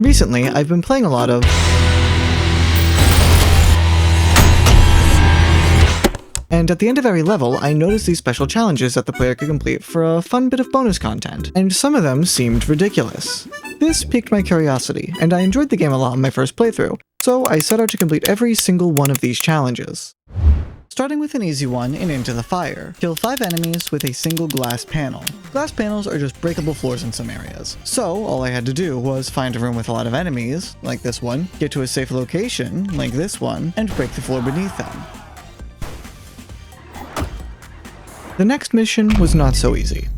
Recently, I've been playing a lot of and at the end of every level, I noticed these special challenges that the player could complete for a fun bit of bonus content, and some of them seemed ridiculous. This piqued my curiosity, and I enjoyed the game a lot in my first playthrough, so I set out to complete every single one of these challenges. Starting with an easy one in Into the Fire. Kill 5 enemies with a single glass panel. Glass panels are just breakable floors in some areas. So all I had to do was find a room with a lot of enemies, like this one, get to a safe location, like this one, and break the floor beneath them. The next mission was not so easy.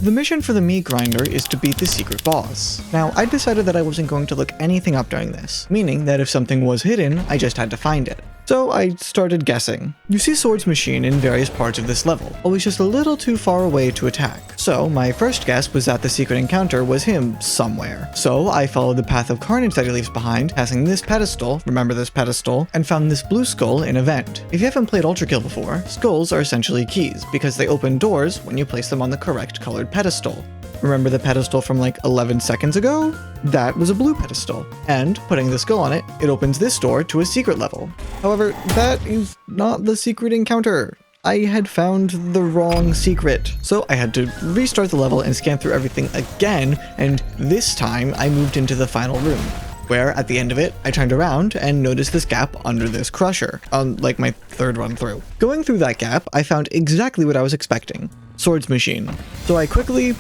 The mission for the meat grinder is to beat the secret boss. Now, I decided that I wasn't going to look anything up during this, meaning that if something was hidden, I just had to find it. So I started guessing. You see Sword's machine in various parts of this level, always just a little too far away to attack. So my first guess was that the secret encounter was him somewhere. So I followed the path of carnage that he leaves behind, passing this pedestal, remember this pedestal, and found this blue skull in a vent. If you haven't played Ultrakill before, skulls are essentially keys, because they open doors when you place them on the correct colored pedestal. Remember the pedestal from like 11 seconds ago? That was a blue pedestal. And putting the skull on it, it opens this door to a secret level. However, that is not the secret encounter. I had found the wrong secret. So I had to restart the level and scan through everything again, and this time I moved into the final room, where at the end of it, I turned around and noticed this gap under this crusher, on like my third run through. Going through that gap, I found exactly what I was expecting. Sword's machine. So I quickly,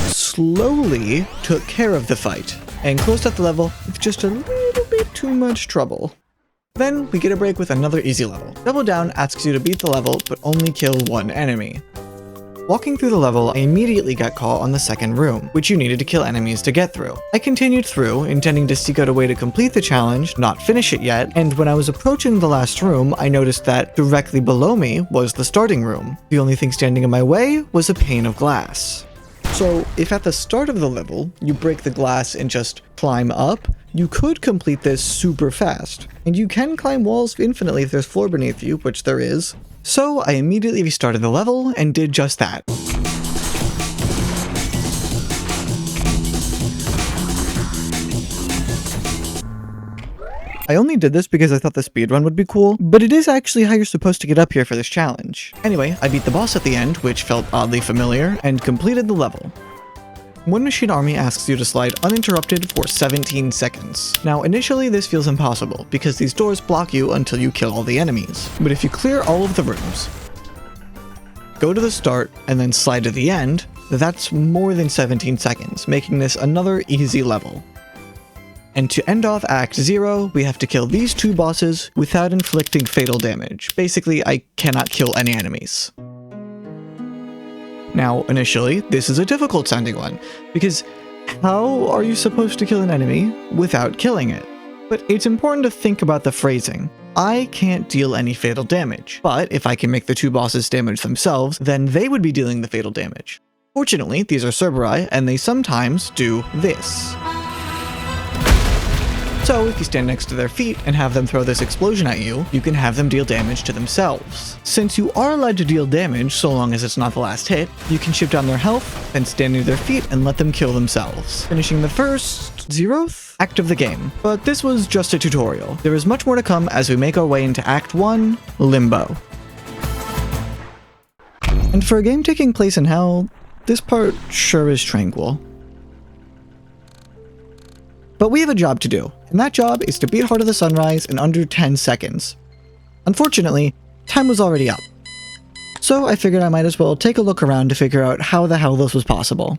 slowly took care of the fight, and closed out the level with just a little bit too much trouble. Then we get a break with another easy level. Double Down asks you to beat the level, but only kill one enemy. Walking through the level, I immediately got caught on the second room, which you needed to kill enemies to get through. I continued through, intending to seek out a way to complete the challenge, not finish it yet, and when I was approaching the last room, I noticed that directly below me was the starting room. The only thing standing in my way was a pane of glass. So, if at the start of the level, you break the glass and just climb up, you could complete this super fast. And you can climb walls infinitely if there's floor beneath you, which there is. So I immediately restarted the level and did just that. I only did this because I thought the speedrun would be cool, but it is actually how you're supposed to get up here for this challenge. Anyway, I beat the boss at the end, which felt oddly familiar, and completed the level. One Machine Army asks you to slide uninterrupted for 17 seconds. Now initially this feels impossible, because these doors block you until you kill all the enemies. But if you clear all of the rooms, go to the start, and then slide to the end, that's more than 17 seconds, making this another easy level. And to end off Act 0, we have to kill these two bosses without inflicting fatal damage. Basically, I cannot kill any enemies. Now, initially, this is a difficult sounding one, because how are you supposed to kill an enemy without killing it? But it's important to think about the phrasing. I can't deal any fatal damage, but if I can make the two bosses damage themselves, then they would be dealing the fatal damage. Fortunately, these are Cerberus, and they sometimes do this. So if you stand next to their feet and have them throw this explosion at you, you can have them deal damage to themselves. Since you are allowed to deal damage so long as it's not the last hit, you can chip down their health, then stand near their feet and let them kill themselves, finishing the first 0th act of the game. But this was just a tutorial. There is much more to come as we make our way into Act 1, Limbo. And for a game taking place in hell, this part sure is tranquil. But we have a job to do, and that job is to beat Heart of the Sunrise in under 10 seconds. Unfortunately, time was already up. So I figured I might as well take a look around to figure out how the hell this was possible.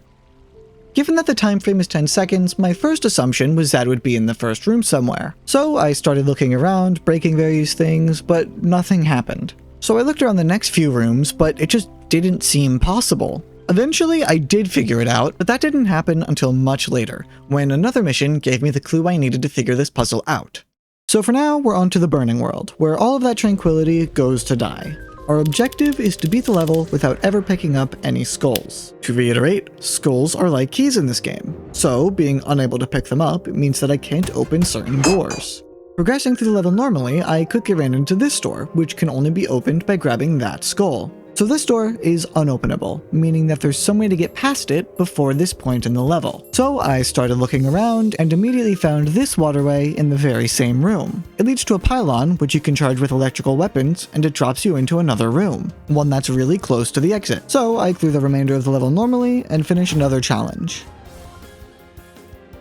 Given that the time frame is 10 seconds, my first assumption was that it would be in the first room somewhere. So I started looking around, breaking various things, but nothing happened. So I looked around the next few rooms, but it just didn't seem possible. Eventually, I did figure it out, but that didn't happen until much later, when another mission gave me the clue I needed to figure this puzzle out. So for now, we're on to the Burning World, where all of that tranquility goes to die. Our objective is to beat the level without ever picking up any skulls. To reiterate, skulls are like keys in this game, so being unable to pick them up means that I can't open certain doors. Progressing through the level normally, I quickly ran into this door, which can only be opened by grabbing that skull. So this door is unopenable, meaning that there's some way to get past it before this point in the level. So I started looking around and immediately found this waterway in the very same room. It leads to a pylon, which you can charge with electrical weapons, and it drops you into another room, one that's really close to the exit. So I clear the remainder of the level normally and finish another challenge.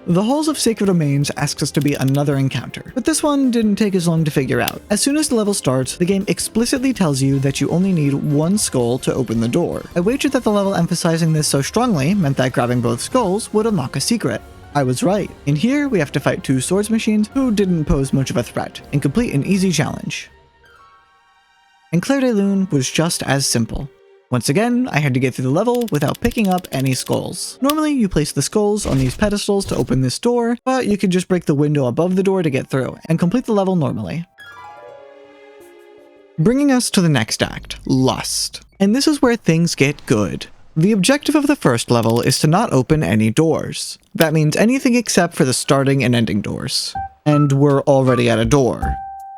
The Halls of Sacred Domains asks us to beat another encounter, but this one didn't take as long to figure out. As soon as the level starts, the game explicitly tells you that you only need one skull to open the door. I wagered that the level emphasizing this so strongly meant that grabbing both skulls would unlock a secret. I was right. In here, we have to fight two swords machines who didn't pose much of a threat, and complete an easy challenge. And Clair de Lune was just as simple. Once again, I had to get through the level without picking up any skulls. Normally, you place the skulls on these pedestals to open this door, but you could just break the window above the door to get through, and complete the level normally. Bringing us to the next act, Lust. And this is where things get good. The objective of the first level is to not open any doors. That means anything except for the starting and ending doors. And we're already at a door.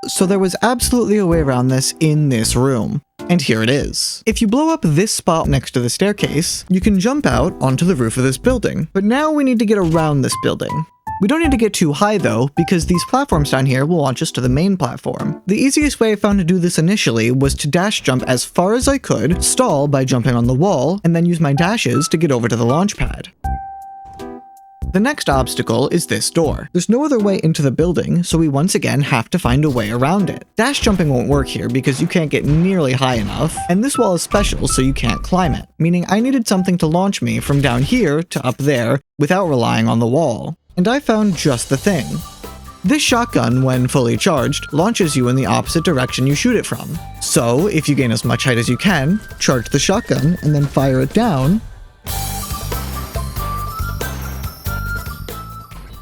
So there was absolutely a way around this in this room. And here it is. If you blow up this spot next to the staircase, you can jump out onto the roof of this building. But now we need to get around this building. We don't need to get too high though, because these platforms down here will launch us to the main platform. The easiest way I found to do this initially was to dash jump as far as I could, stall by jumping on the wall, and then use my dashes to get over to the launch pad. The next obstacle is this door. There's no other way into the building, so we once again have to find a way around it. Dash jumping won't work here because you can't get nearly high enough, and this wall is special so you can't climb it, meaning I needed something to launch me from down here to up there without relying on the wall. And I found just the thing. This shotgun, when fully charged, launches you in the opposite direction you shoot it from. So, if you gain as much height as you can, charge the shotgun and then fire it down,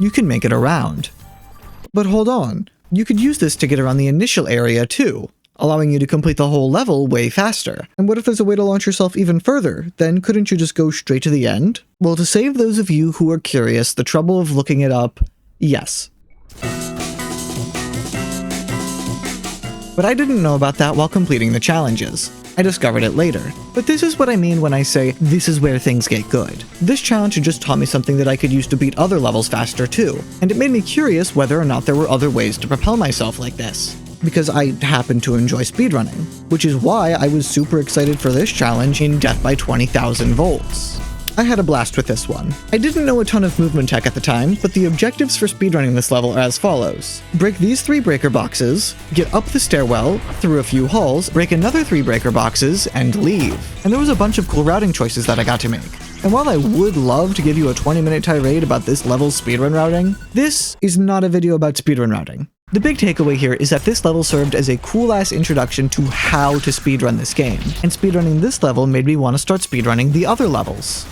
you can make it around. But hold on, you could use this to get around the initial area too, allowing you to complete the whole level way faster. And what if there's a way to launch yourself even further? Then couldn't you just go straight to the end? Well, to save those of you who are curious the trouble of looking it up, yes. But I didn't know about that while completing the challenges. I discovered it later. But this is what I mean when I say this is where things get good. This challenge had just taught me something that I could use to beat other levels faster too, and it made me curious whether or not there were other ways to propel myself like this. Because I happen to enjoy speedrunning, which is why I was super excited for this challenge in Death by 20,000 Volts. I had a blast with this one. I didn't know a ton of movement tech at the time, but the objectives for speedrunning this level are as follows. Break these 3 breaker boxes, get up the stairwell, through a few halls, break another 3 breaker boxes, and leave. And there was a bunch of cool routing choices that I got to make. And while I would love to give you a 20-minute tirade about this level's speedrun routing, this is not a video about speedrun routing. The big takeaway here is that this level served as a cool-ass introduction to how to speedrun this game, and speedrunning this level made me want to start speedrunning the other levels.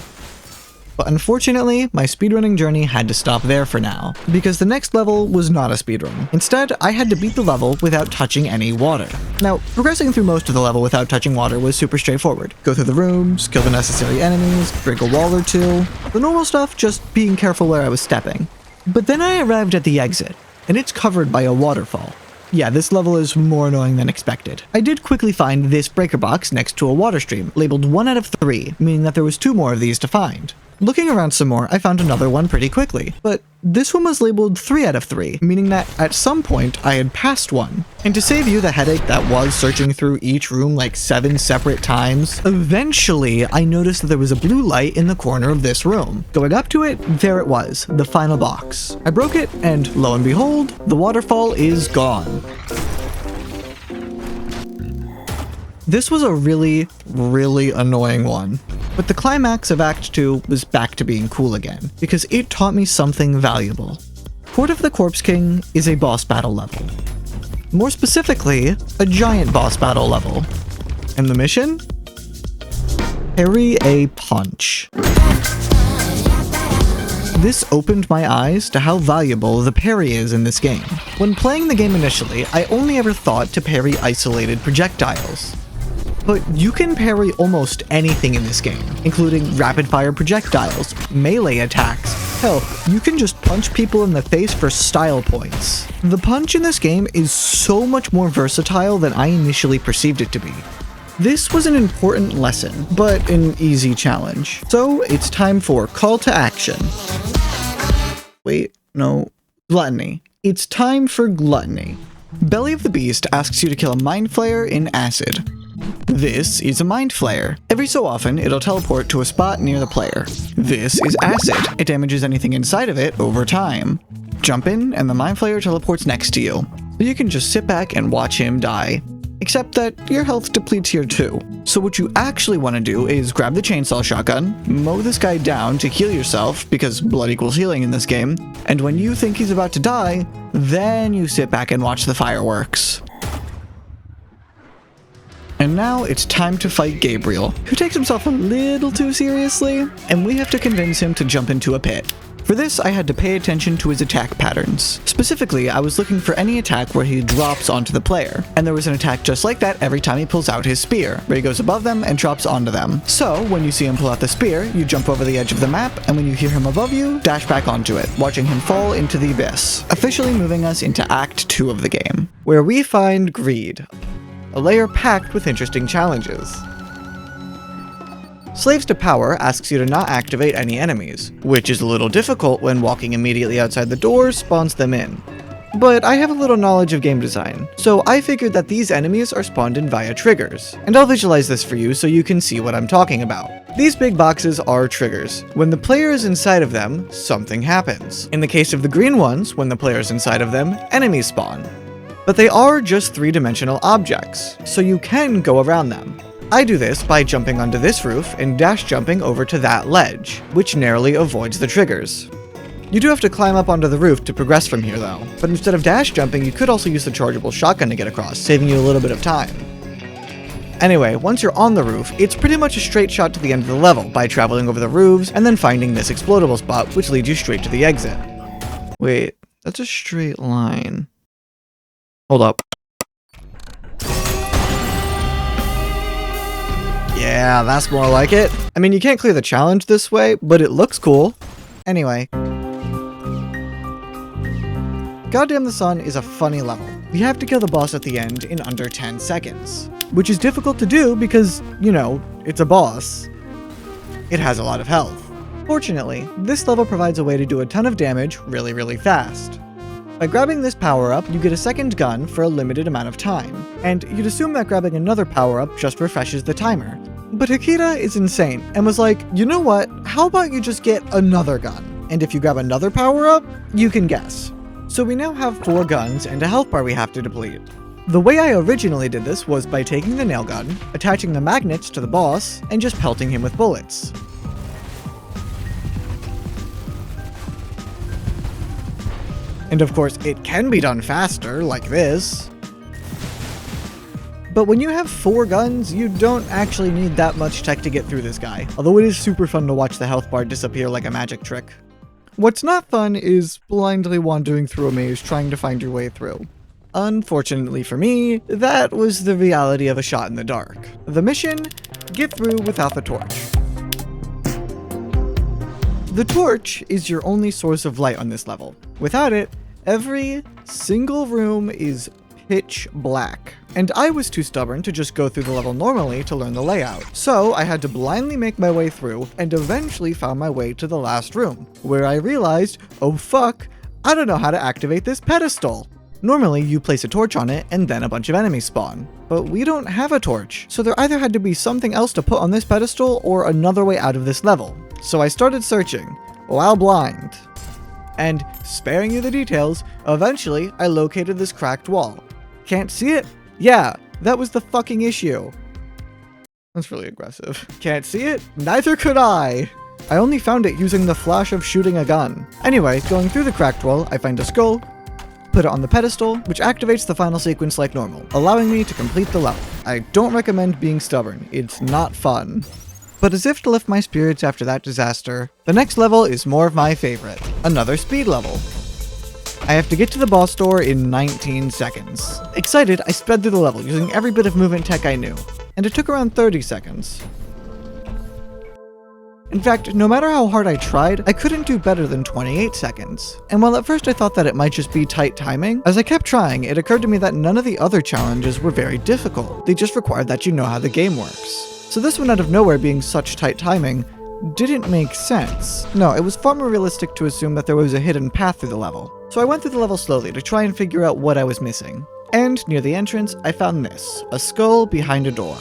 But unfortunately, my speedrunning journey had to stop there for now, because the next level was not a speedrun. Instead, I had to beat the level without touching any water. Now, progressing through most of the level without touching water was super straightforward. Go through the rooms, kill the necessary enemies, break a wall or two. The normal stuff, just being careful where I was stepping. But then I arrived at the exit, and it's covered by a waterfall. Yeah, this level is more annoying than expected. I did quickly find this breaker box next to a water stream, labeled 1 out of 3, meaning that there was 2 more of these to find. Looking around some more, I found another one pretty quickly, but this one was labeled 3 out of 3, meaning that at some point I had passed one. And to save you the headache that was searching through each room like 7 separate times, eventually I noticed that there was a blue light in the corner of this room. Going up to it, there it was, the final box. I broke it, and lo and behold, the waterfall is gone. This was a really annoying one. But the climax of Act 2 was back to being cool again, because it taught me something valuable. Court of the Corpse King is a boss battle level. More specifically, a giant boss battle level. And the mission? Parry a punch. This opened my eyes to how valuable the parry is in this game. When playing the game initially, I only ever thought to parry isolated projectiles. But you can parry almost anything in this game, including rapid-fire projectiles, melee attacks. Hell, you can just punch people in the face for style points. The punch in this game is so much more versatile than I initially perceived it to be. This was an important lesson, but an easy challenge. So it's time for call to action. Wait, no, Gluttony. It's time for Gluttony. Belly of the Beast asks you to kill a Mind Flayer in acid. This is a Mind Flayer. Every so often, it'll teleport to a spot near the player. This is acid. It damages anything inside of it over time. Jump in, and the Mind Flayer teleports next to you. So you can just sit back and watch him die. Except that your health depletes here too. So what you actually want to do is grab the chainsaw shotgun, mow this guy down to heal yourself, because blood equals healing in this game, and when you think he's about to die, then you sit back and watch the fireworks. And now it's time to fight Gabriel, who takes himself a little too seriously, and we have to convince him to jump into a pit. For this, I had to pay attention to his attack patterns. Specifically, I was looking for any attack where he drops onto the player, and there was an attack just like that every time he pulls out his spear, where he goes above them and drops onto them. So, when you see him pull out the spear, you jump over the edge of the map, and when you hear him above you, dash back onto it, watching him fall into the abyss, officially moving us into Act 2 of the game, where we find Greed, a layer packed with interesting challenges. Slaves to Power asks you to not activate any enemies, which is a little difficult when walking immediately outside the door spawns them in. But I have a little knowledge of game design, so I figured that these enemies are spawned in via triggers, and I'll visualize this for you so you can see what I'm talking about. These big boxes are triggers. When the player is inside of them, something happens. In the case of the green ones, when the player is inside of them, enemies spawn. But they are just three-dimensional objects, so you can go around them. I do this by jumping onto this roof and dash jumping over to that ledge, which narrowly avoids the triggers. You do have to climb up onto the roof to progress from here though, but instead of dash jumping you could also use the chargeable shotgun to get across, saving you a little bit of time. Anyway, once you're on the roof, it's pretty much a straight shot to the end of the level by traveling over the roofs and then finding this explodable spot which leads you straight to the exit. Wait, that's a straight line. Hold up. Yeah, that's more like it. I mean, you can't clear the challenge this way, but it looks cool. Anyway. Goddamn the Sun is a funny level. You have to kill the boss at the end in under 10 seconds. Which is difficult to do because, you know, it's a boss. It has a lot of health. Fortunately, this level provides a way to do a ton of damage really fast. By grabbing this power-up, you get a second gun for a limited amount of time, and you'd assume that grabbing another power-up just refreshes the timer. But Hikita is insane, and was like, you know what, how about you just get another gun, and if you grab another power-up, you can guess. So we now have 4 guns and a health bar we have to deplete. The way I originally did this was by taking the nail gun, attaching the magnets to the boss, and just pelting him with bullets. And of course, it can be done faster, like this. But when you have 4 guns, you don't actually need that much tech to get through this guy, although it is super fun to watch the health bar disappear like a magic trick. What's not fun is blindly wandering through a maze trying to find your way through. Unfortunately for me, that was the reality of a shot in the dark. The mission? Get through without the torch. The torch is your only source of light on this level. Without it, every single room is pitch black. And I was too stubborn to just go through the level normally to learn the layout. So I had to blindly make my way through and eventually found my way to the last room, where I realized, oh fuck, I don't know how to activate this pedestal. Normally you place a torch on it and then a bunch of enemies spawn, but we don't have a torch, so there either had to be something else to put on this pedestal or another way out of this level. So I started searching, while blind. And, sparing you the details, eventually I located this cracked wall. Can't see it? Yeah, that was the fucking issue. That's really aggressive. Can't see it? Neither could I! I only found it using the flash of shooting a gun. Anyway, going through the cracked wall, I find a skull, put it on the pedestal, which activates the final sequence like normal, allowing me to complete the level. I don't recommend being stubborn, it's not fun. But as if to lift my spirits after that disaster, the next level is more of my favorite, another speed level. I have to get to the boss door in 19 seconds. Excited, I sped through the level using every bit of movement tech I knew, and it took around 30 seconds. In fact, no matter how hard I tried, I couldn't do better than 28 seconds. And while at first I thought that it might just be tight timing, as I kept trying, it occurred to me that none of the other challenges were very difficult. They just required that you know how the game works. So this one out of nowhere being such tight timing didn't make sense. No, it was far more realistic to assume that there was a hidden path through the level. So I went through the level slowly to try and figure out what I was missing. And near the entrance, I found this, a skull behind a door.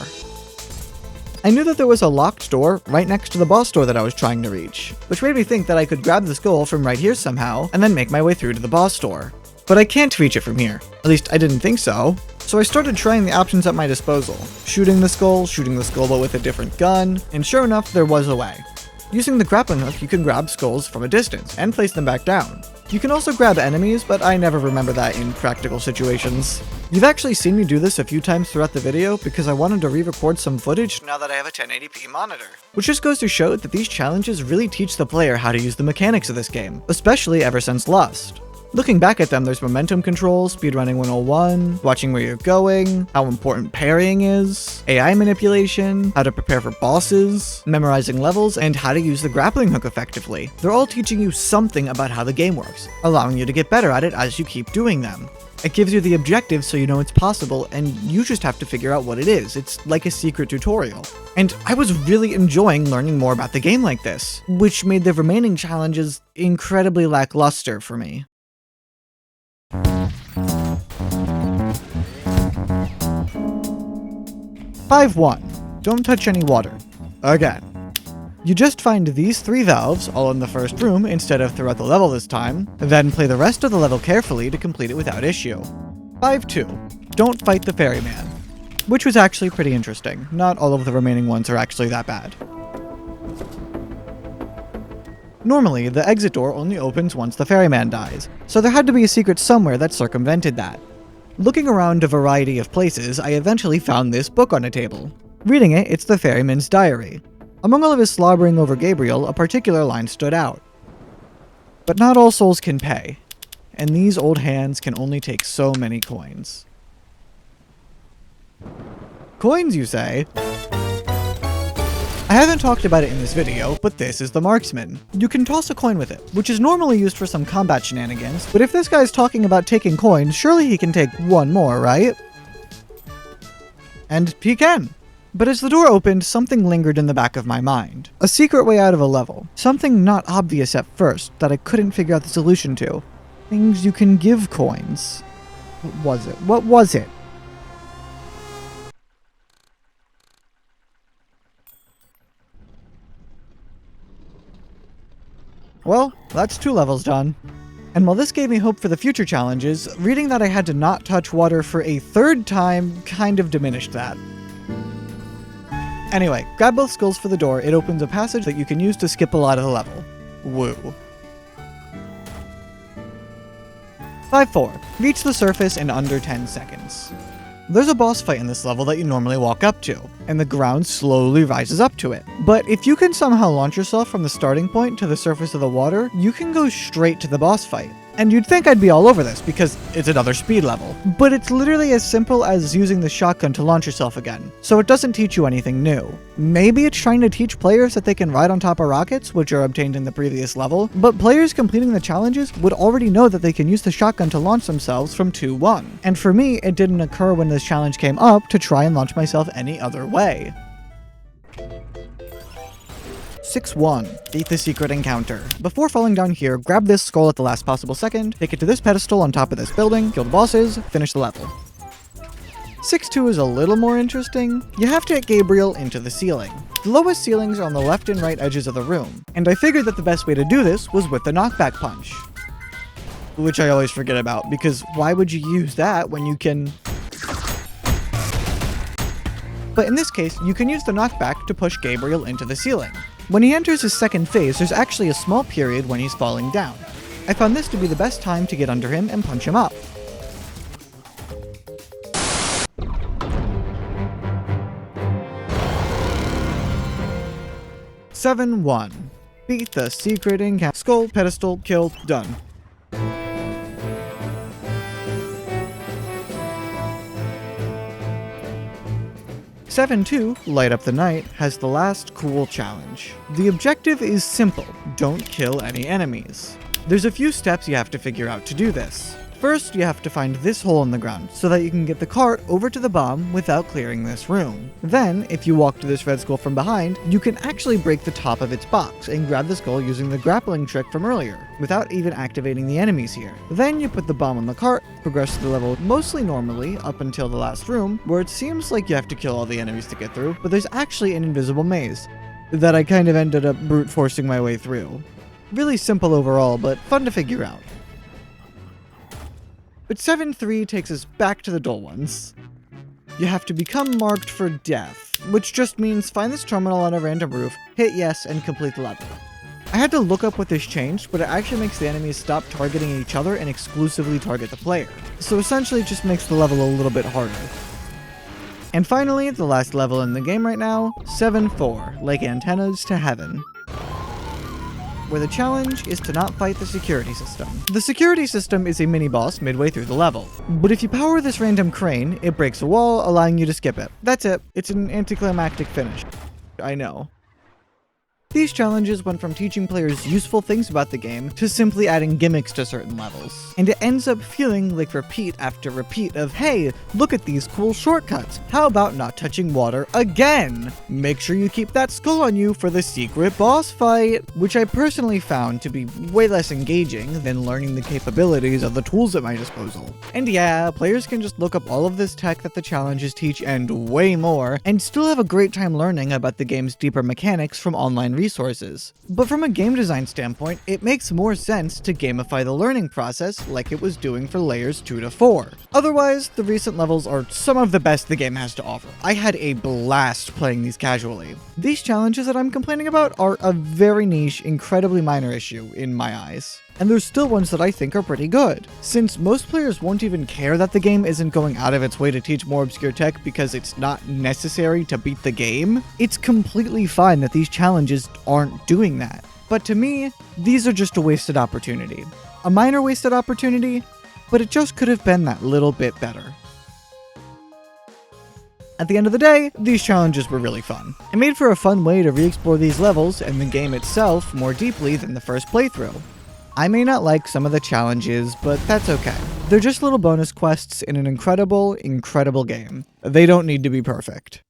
I knew that there was a locked door right next to the boss door that I was trying to reach, which made me think that I could grab the skull from right here somehow and then make my way through to the boss door. But I can't reach it from here. At least I didn't think so. So I started trying the options at my disposal. Shooting the skull but with a different gun, and sure enough, there was a way. Using the grappling hook, you can grab skulls from a distance and place them back down. You can also grab enemies, but I never remember that in practical situations. You've actually seen me do this a few times throughout the video because I wanted to re-record some footage now that I have a 1080p monitor. Which just goes to show that these challenges really teach the player how to use the mechanics of this game, especially ever since Lust. Looking back at them, there's momentum control, speedrunning 101, watching where you're going, how important parrying is, AI manipulation, how to prepare for bosses, memorizing levels, and how to use the grappling hook effectively. They're all teaching you something about how the game works, allowing you to get better at it as you keep doing them. It gives you the objective so you know it's possible, and you just have to figure out what it is. It's like a secret tutorial. And I was really enjoying learning more about the game like this, which made the remaining challenges incredibly lackluster for me. 5-1. Don't touch any water. Again. You just find these 3 valves, all in the first room instead of throughout the level this time, then play the rest of the level carefully to complete it without issue. 5-2. Don't fight the ferryman. Which was actually pretty interesting. Not all of the remaining ones are actually that bad. Normally, the exit door only opens once the ferryman dies, so there had to be a secret somewhere that circumvented that. Looking around a variety of places, I eventually found this book on a table. Reading it, it's the ferryman's diary. Among all of his slobbering over Gabriel, a particular line stood out. But not all souls can pay, and these old hands can only take so many coins. Coins, you say? I haven't talked about it in this video, but this is the marksman. You can toss a coin with it, which is normally used for some combat shenanigans, but if this guy's talking about taking coins, surely he can take one more, right? And he can. But as the door opened, something lingered in the back of my mind. A secret way out of a level. Something not obvious at first, that I couldn't figure out the solution to. Things you can give coins. What was it? What was it? Well, that's 2 levels done. And while this gave me hope for the future challenges, reading that I had to not touch water for a 3rd time kind of diminished that. Anyway, grab both skulls for the door. It opens a passage that you can use to skip a lot of the level. Woo. 5-4. Reach the surface in under 10 seconds. There's a boss fight in this level that you normally walk up to, and the ground slowly rises up to it. But if you can somehow launch yourself from the starting point to the surface of the water, you can go straight to the boss fight. And you'd think I'd be all over this because it's another speed level. But it's literally as simple as using the shotgun to launch yourself again, so it doesn't teach you anything new. Maybe it's trying to teach players that they can ride on top of rockets, which are obtained in the previous level, but players completing the challenges would already know that they can use the shotgun to launch themselves from 2-1. And for me, it didn't occur when this challenge came up to try and launch myself any other way. 6-1. Beat the secret encounter. Before falling down here, grab this skull at the last possible second, take it to this pedestal on top of this building, kill the bosses, finish the level. 6-2 is a little more interesting. You have to hit Gabriel into the ceiling. The lowest ceilings are on the left and right edges of the room, and I figured that the best way to do this was with the knockback punch. Which I always forget about, because why would you use that when you can... But in this case, you can use the knockback to push Gabriel into the ceiling. When he enters his second phase, there's actually a small period when he's falling down. I found this to be the best time to get under him and punch him up. (7-1). Beat the secret encounter. Skull, pedestal, kill, done. 7-2, Light Up the Night, has the last cool challenge. The objective is simple: don't kill any enemies. There's a few steps you have to figure out to do this. First, you have to find this hole in the ground, so that you can get the cart over to the bomb without clearing this room. Then, if you walk to this red skull from behind, you can actually break the top of its box and grab the skull using the grappling trick from earlier, without even activating the enemies here. Then you put the bomb on the cart, progress through the level mostly normally up until the last room, where it seems like you have to kill all the enemies to get through, but there's actually an invisible maze that I kind of ended up brute forcing my way through. Really simple overall, but fun to figure out. But 7-3 takes us back to the dull ones. You have to become marked for death, which just means find this terminal on a random roof, hit yes, and complete the level. I had to look up what this changed, but it actually makes the enemies stop targeting each other and exclusively target the player. So essentially it just makes the level a little bit harder. And finally, the last level in the game right now, 7-4, Like Antennas to Heaven, where the challenge is to not fight the security system. The security system is a mini-boss midway through the level, but if you power this random crane, it breaks a wall, allowing you to skip it. That's it. It's an anticlimactic finish. I know. These challenges went from teaching players useful things about the game to simply adding gimmicks to certain levels. And it ends up feeling like repeat after repeat of, hey, look at these cool shortcuts. How about not touching water again? Make sure you keep that skull on you for the secret boss fight, which I personally found to be way less engaging than learning the capabilities of the tools at my disposal. And yeah, players can just look up all of this tech that the challenges teach and way more, and still have a great time learning about the game's deeper mechanics from online resources. But from a game design standpoint, it makes more sense to gamify the learning process like it was doing for layers 2 to 4. Otherwise, the recent levels are some of the best the game has to offer. I had a blast playing these casually. These challenges that I'm complaining about are a very niche, incredibly minor issue in my eyes. And there's still ones that I think are pretty good. Since most players won't even care that the game isn't going out of its way to teach more obscure tech because it's not necessary to beat the game, it's completely fine that these challenges aren't doing that. But to me, these are just a wasted opportunity. A minor wasted opportunity, but it just could have been that little bit better. At the end of the day, these challenges were really fun. It made for a fun way to re-explore these levels and the game itself more deeply than the first playthrough. I may not like some of the challenges, but that's okay. They're just little bonus quests in an incredible, incredible game. They don't need to be perfect.